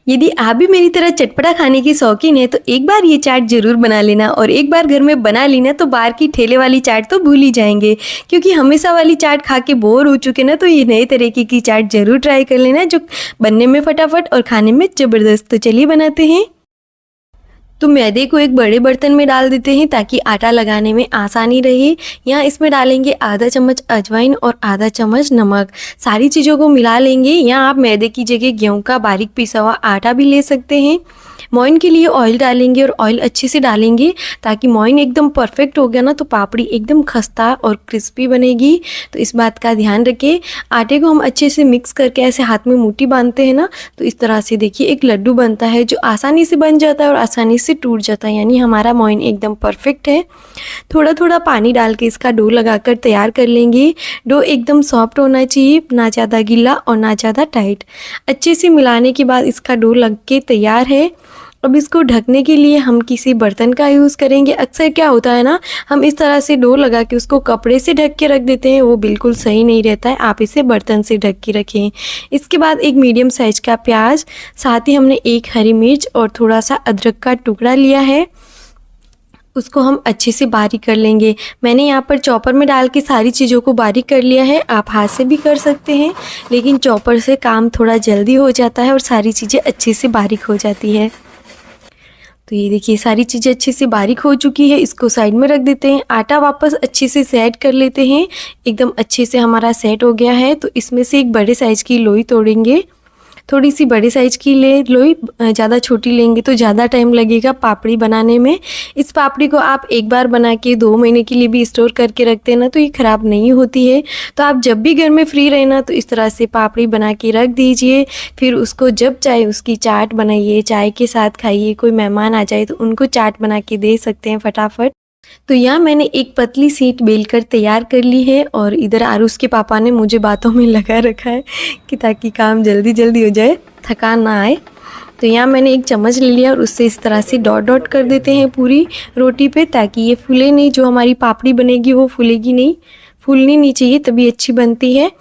यदि आप भी मेरी तरह चटपटा खाने की शौकीन है तो एक बार ये चाट ज़रूर बना लेना, और एक बार घर में बना ली ना तो बाहर की ठेले वाली चाट तो भूल ही जाएंगे, क्योंकि हमेशा वाली चाट खा के बोर हो चुके ना। तो ये नए तरीके की चाट ज़रूर ट्राई कर लेना, जो बनने में फटाफट और खाने में ज़बरदस्त। तो चलिए बनाते हैं। तो मैदे को एक बड़े बर्तन में डाल देते हैं ताकि आटा लगाने में आसानी रहे। यहाँ इसमें डालेंगे आधा चम्मच अजवाइन और आधा चम्मच नमक। सारी चीज़ों को मिला लेंगे। यहाँ आप मैदे की जगह गेहूं का बारीक पिसा हुआ आटा भी ले सकते हैं। मोइन के लिए ऑयल डालेंगे और ऑयल अच्छे से डालेंगे ताकि मोइन एकदम परफेक्ट हो गया ना तो पापड़ी एकदम खस्ता और क्रिस्पी बनेगी। तो इस बात का ध्यान रखें। आटे को हम अच्छे से मिक्स करके ऐसे हाथ में मुट्ठी बांधते हैं ना, तो इस तरह से देखिए एक लड्डू बनता है जो आसानी से बन जाता है और आसानी से टूट जाता है, यानी हमारा मोइन एकदम परफेक्ट है। थोड़ा थोड़ा पानी डाल के इसका डो लगाकर तैयार कर लेंगे। डो एकदम सॉफ्ट होना चाहिए, ना ज़्यादा गीला और ना ज़्यादा टाइट। अच्छे से मिलाने के बाद इसका डो लग के तैयार है। अब इसको ढकने के लिए हम किसी बर्तन का यूज़ करेंगे। अक्सर क्या होता है ना, हम इस तरह से डो लगा के उसको कपड़े से ढक के रख देते हैं, वो बिल्कुल सही नहीं रहता है। आप इसे बर्तन से ढक के रखें। इसके बाद एक मीडियम साइज का प्याज, साथ ही हमने एक हरी मिर्च और थोड़ा सा अदरक का टुकड़ा लिया है, उसको हम अच्छे से बारीक कर लेंगे। मैंने यहाँ पर चॉपर में डाल के सारी चीज़ों को बारीक कर लिया है। आप हाथ से भी कर सकते हैं, लेकिन चॉपर से काम थोड़ा जल्दी हो जाता है और सारी चीज़ें अच्छे से बारीक हो जाती है। तो ये देखिए सारी चीज़ें अच्छे से बारीक हो चुकी है। इसको साइड में रख देते हैं। आटा वापस अच्छे से सेट कर लेते हैं। एकदम अच्छे से हमारा सेट हो गया है। तो इसमें से एक बड़े साइज़ की लोई तोड़ेंगे। थोड़ी सी बड़े साइज़ की लोई, ज़्यादा छोटी लेंगे तो ज़्यादा टाइम लगेगा पापड़ी बनाने में। इस पापड़ी को आप एक बार बना के 2 महीने के लिए भी स्टोर करके रखते हैं ना तो ये ख़राब नहीं होती है। तो आप जब भी घर में फ्री रहना तो इस तरह से पापड़ी बना के रख दीजिए। फिर उसको जब चाहे उसकी चाट बनाइए, चाय के साथ खाइए। कोई मेहमान आ जाए तो उनको चाट बना के दे सकते हैं फटाफट। तो यहाँ मैंने एक पतली शीट बेलकर तैयार कर ली है, और इधर आरुष के पापा ने मुझे बातों में लगा रखा है कि ताकि काम जल्दी जल्दी हो जाए, थकान ना आए। तो यहाँ मैंने एक चम्मच ले लिया और उससे इस तरह से डॉट डॉट कर देते हैं पूरी रोटी पे, ताकि ये फूले नहीं। जो हमारी पापड़ी बनेगी वो फूलेगी नहीं, फूलनी नहीं चाहिए, तभी अच्छी बनती है।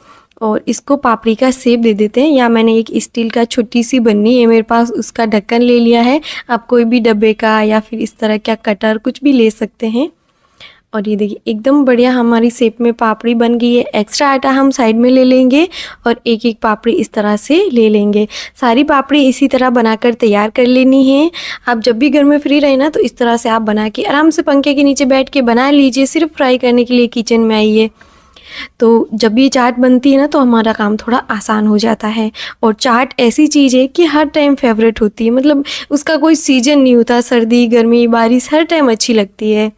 और इसको पापड़ी का शेप दे देते हैं। या मैंने एक स्टील का छोटी सी बन्नी है मेरे पास, उसका ढक्कन ले लिया है। आप कोई भी डब्बे का या फिर इस तरह का कटर कुछ भी ले सकते हैं। और ये देखिए एकदम बढ़िया हमारी शेप में पापड़ी बन गई है। एक्स्ट्रा आटा हम साइड में ले लेंगे और एक एक पापड़ी इस तरह से ले लेंगे। सारी पापड़ी इसी तरह बनाकर तैयार कर लेनी है। आप जब भी घर में फ्री रहे ना तो इस तरह से आप बना के आराम से पंखे के नीचे बैठ के बना लीजिए। सिर्फ फ्राई करने के लिए किचन में आइए। तो जब ये चाट बनती है ना तो हमारा काम थोड़ा आसान हो जाता है। और चाट ऐसी चीज़ है कि हर टाइम फेवरेट होती है, मतलब उसका कोई सीजन नहीं होता। सर्दी गर्मी बारिश हर टाइम अच्छी लगती है।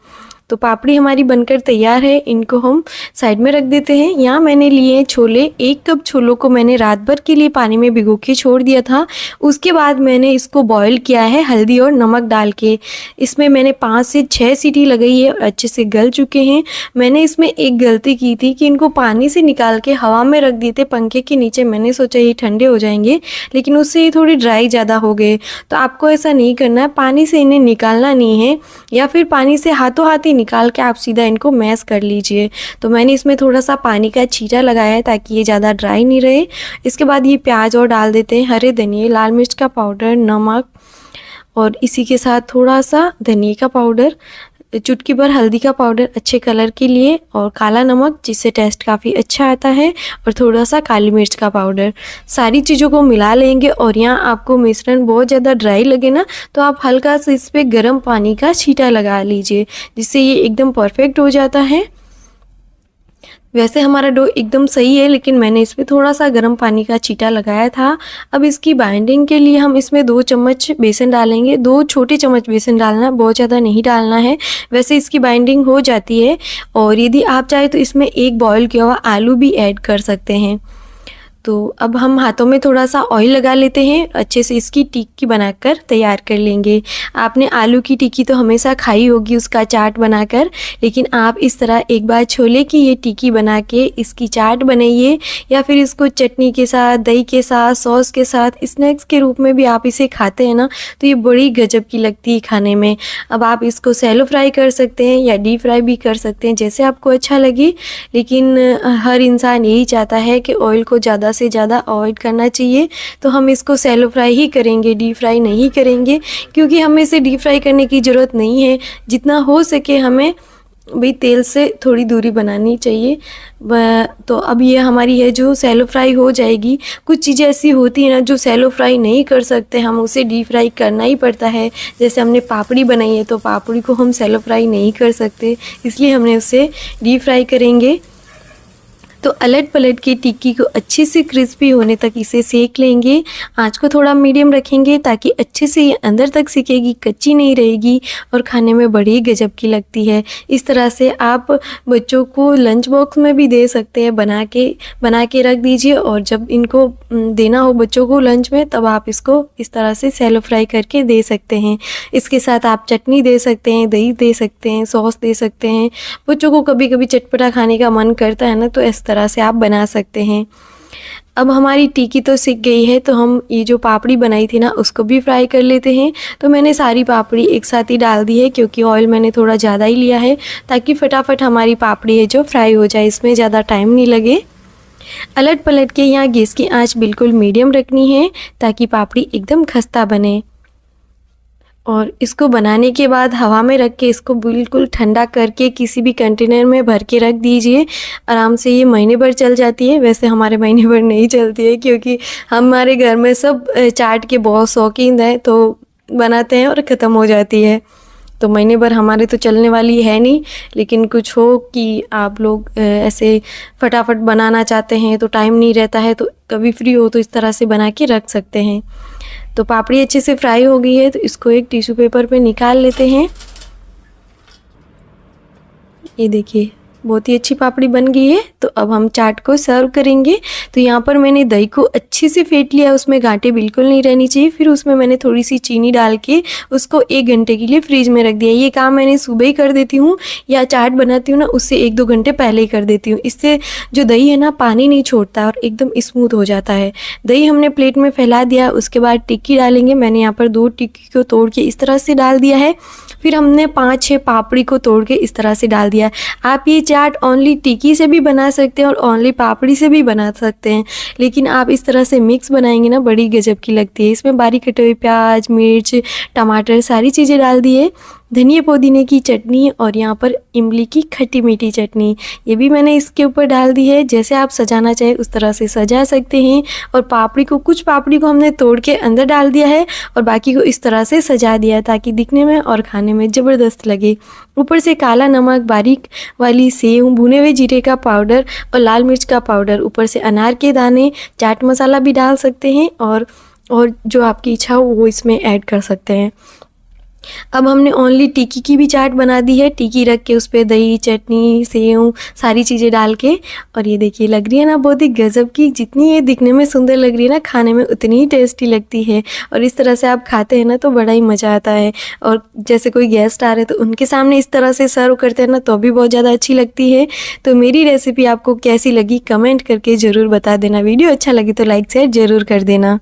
तो पापड़ी हमारी बनकर तैयार है। इनको हम साइड में रख देते हैं। यहाँ मैंने लिए छोले। 1 कप छोलों को मैंने रात भर के लिए पानी में भिगो के छोड़ दिया था। उसके बाद मैंने इसको बॉईल किया है हल्दी और नमक डाल के। इसमें मैंने 5 से 6 सीटी लगाई है और अच्छे से गल चुके हैं। मैंने इसमें एक गलती की थी कि इनको पानी से निकाल के हवा में रख दिए थे पंखे के नीचे। मैंने सोचा ये ठंडे हो जाएंगे, लेकिन उससे ये थोड़ी ड्राई ज़्यादा हो गए। तो आपको ऐसा नहीं करना है, पानी से इन्हें निकालना नहीं है, या फिर पानी से हाथों हाथ निकाल के आप सीधा इनको मैश कर लीजिए। तो मैंने इसमें थोड़ा सा पानी का छींटा लगाया है ताकि ये ज़्यादा ड्राई नहीं रहे। इसके बाद ये प्याज और डाल देते हैं, हरे धनिए, लाल मिर्च का पाउडर, नमक, और इसी के साथ थोड़ा सा धनिए का पाउडर, चुटकी भर हल्दी का पाउडर अच्छे कलर के लिए, और काला नमक जिससे टेस्ट काफ़ी अच्छा आता है, और थोड़ा सा काली मिर्च का पाउडर। सारी चीज़ों को मिला लेंगे। और यहाँ आपको मिश्रण बहुत ज़्यादा ड्राई लगे ना तो आप हल्का सा इस पर गर्म पानी का छींटा लगा लीजिए, जिससे ये एकदम परफेक्ट हो जाता है। वैसे हमारा डो एकदम सही है, लेकिन मैंने इसमें थोड़ा सा गर्म पानी का छींटा लगाया था। अब इसकी बाइंडिंग के लिए हम इसमें 2 चम्मच बेसन डालेंगे। 2 छोटे चम्मच बेसन डालना, बहुत ज़्यादा नहीं डालना है। वैसे इसकी बाइंडिंग हो जाती है। और यदि आप चाहे तो इसमें एक बॉयल किया हुआ आलू भी ऐड कर सकते हैं। तो अब हम हाथों में थोड़ा सा ऑयल लगा लेते हैं। अच्छे से इसकी टिक्की बनाकर तैयार कर लेंगे। आपने आलू की टिक्की तो हमेशा खाई होगी उसका चाट बनाकर, लेकिन आप इस तरह एक बार छोले की ये टिक्की बना के इसकी चाट बनाइए, या फिर इसको चटनी के साथ, दही के साथ, सॉस के साथ, स्नैक्स के रूप में भी आप इसे खाते हैं ना तो ये बड़ी गजब की लगती है खाने में। अब आप इसको सैलो फ्राई कर सकते हैं या डीप फ्राई भी कर सकते हैं, जैसे आपको अच्छा लगे। लेकिन हर इंसान यही चाहता है कि ऑयल को ज़्यादा से ज़्यादा अवॉइड करना चाहिए। तो हम इसको सैलो फ्राई ही करेंगे, डीप फ्राई नहीं करेंगे, क्योंकि हमें इसे डीप फ्राई करने की ज़रूरत नहीं है। जितना हो सके हमें भाई तेल से थोड़ी दूरी बनानी चाहिए। तो अब ये हमारी है जो सैलो फ्राई हो जाएगी। कुछ चीज़ें ऐसी होती हैं ना जो सैलो फ्राई नहीं कर सकते, हम उसे डीप फ्राई करना ही पड़ता है। जैसे हमने पापड़ी बनाई है तो पापड़ी को हम सैलो फ्राई नहीं कर सकते, इसलिए हमने उसे डीप फ्राई करेंगे। तो अलट पलट के टिक्की को अच्छे से क्रिस्पी होने तक इसे सेक लेंगे। आंच को थोड़ा मीडियम रखेंगे ताकि अच्छे से ये अंदर तक सिकेगी, कच्ची नहीं रहेगी और खाने में बड़ी गजब की लगती है। इस तरह से आप बच्चों को लंच बॉक्स में भी दे सकते हैं, बना के रख दीजिए और जब इनको देना हो बच्चों को लंच में तब आप इसको इस तरह से सैलो फ्राई करके दे सकते हैं। इसके साथ आप चटनी दे सकते हैं, दही दे सकते हैं, सॉस दे सकते हैं। बच्चों को कभी कभी चटपटा खाने का मन करता है ना, तो इस तरह से आप बना सकते हैं। अब हमारी टिक्की तो सिक गई है, तो हम ये जो पापड़ी बनाई थी ना उसको भी फ्राई कर लेते हैं। तो मैंने सारी पापड़ी एक साथ ही डाल दी है, क्योंकि ऑयल मैंने थोड़ा ज़्यादा ही लिया है ताकि फटाफट हमारी पापड़ी है जो फ्राई हो जाए, इसमें ज़्यादा टाइम नहीं लगे। अलट पलट के यहाँ गैस की आंच बिल्कुल मीडियम रखनी है ताकि पापड़ी एकदम खस्ता बने। और इसको बनाने के बाद हवा में रख के इसको बिल्कुल ठंडा करके किसी भी कंटेनर में भर के रख दीजिए। आराम से ये महीने भर चल जाती है। वैसे हमारे महीने भर नहीं चलती है, क्योंकि हमारे घर में सब चाट के बहुत शौकीन हैं, तो बनाते हैं और ख़त्म हो जाती है। तो महीने भर हमारे तो चलने वाली है नहीं, लेकिन कुछ हो कि आप लोग ऐसे फटाफट बनाना चाहते हैं तो टाइम नहीं रहता है, तो कभी फ्री हो तो इस तरह से बना के रख सकते हैं। तो पापड़ी अच्छे से फ्राई हो गई है, तो इसको एक टिश्यू पेपर पे निकाल लेते हैं। ये देखिए बहुत ही अच्छी पापड़ी बन गई है। तो अब हम चाट को सर्व करेंगे। तो यहाँ पर मैंने दही को अच्छे से फेंट लिया, उसमें गांठें बिल्कुल नहीं रहनी चाहिए। फिर उसमें मैंने थोड़ी सी चीनी डाल के उसको 1 घंटे के लिए फ्रिज में रख दिया। ये काम मैंने सुबह ही कर देती हूँ, या चाट बनाती हूँ ना उससे 1-2 घंटे पहले ही कर देती हूँ। इससे जो दही है ना पानी नहीं छोड़ता और एकदम स्मूथ हो जाता है। दही हमने प्लेट में फैला दिया, उसके बाद टिक्की डालेंगे। मैंने यहाँ पर 2 टिक्की को तोड़ के इस तरह से डाल दिया है। फिर हमने 5-6 पापड़ी को तोड़ के इस तरह से डाल दिया। आप ये चाट ओनली टिक्की से भी बना सकते हैं और ओनली पापड़ी से भी बना सकते हैं, लेकिन आप इस तरह से मिक्स बनाएंगे ना बड़ी गजब की लगती है। इसमें बारीक कटे हुए प्याज, मिर्च, टमाटर सारी चीज़ें डाल दी है, धनिया पुदीने की चटनी और यहाँ पर इमली की खट्टी मीठी चटनी ये भी मैंने इसके ऊपर डाल दी है। जैसे आप सजाना चाहे उस तरह से सजा सकते हैं। और पापड़ी को कुछ पापड़ी को हमने तोड़ के अंदर डाल दिया है और बाकी को इस तरह से सजा दिया ताकि दिखने में और खाने में ज़बरदस्त लगे। ऊपर से काला नमक, बारीक वाली सेव, भुने हुए जीरे का पाउडर और लाल मिर्च का पाउडर, ऊपर से अनार के दाने, चाट मसाला भी डाल सकते हैं और जो आपकी इच्छा हो वो इसमें ऐड कर सकते हैं। अब हमने ओनली टिक्की की भी चाट बना दी है। टिक्की रख के उस पर दही, चटनी, सेव सारी चीज़ें डाल के, और ये देखिए लग रही है ना बहुत ही गजब की। जितनी ये दिखने में सुंदर लग रही है ना, खाने में उतनी ही टेस्टी लगती है। और इस तरह से आप खाते हैं ना तो बड़ा ही मज़ा आता है। और जैसे कोई गेस्ट आ रहे हैं तो उनके सामने इस तरह से सर्व करते हैं ना तो भी बहुत ज़्यादा अच्छी लगती है। तो मेरी रेसिपी आपको कैसी लगी कमेंट करके ज़रूर बता देना। वीडियो अच्छा लगी तो लाइक शेयर ज़रूर कर देना।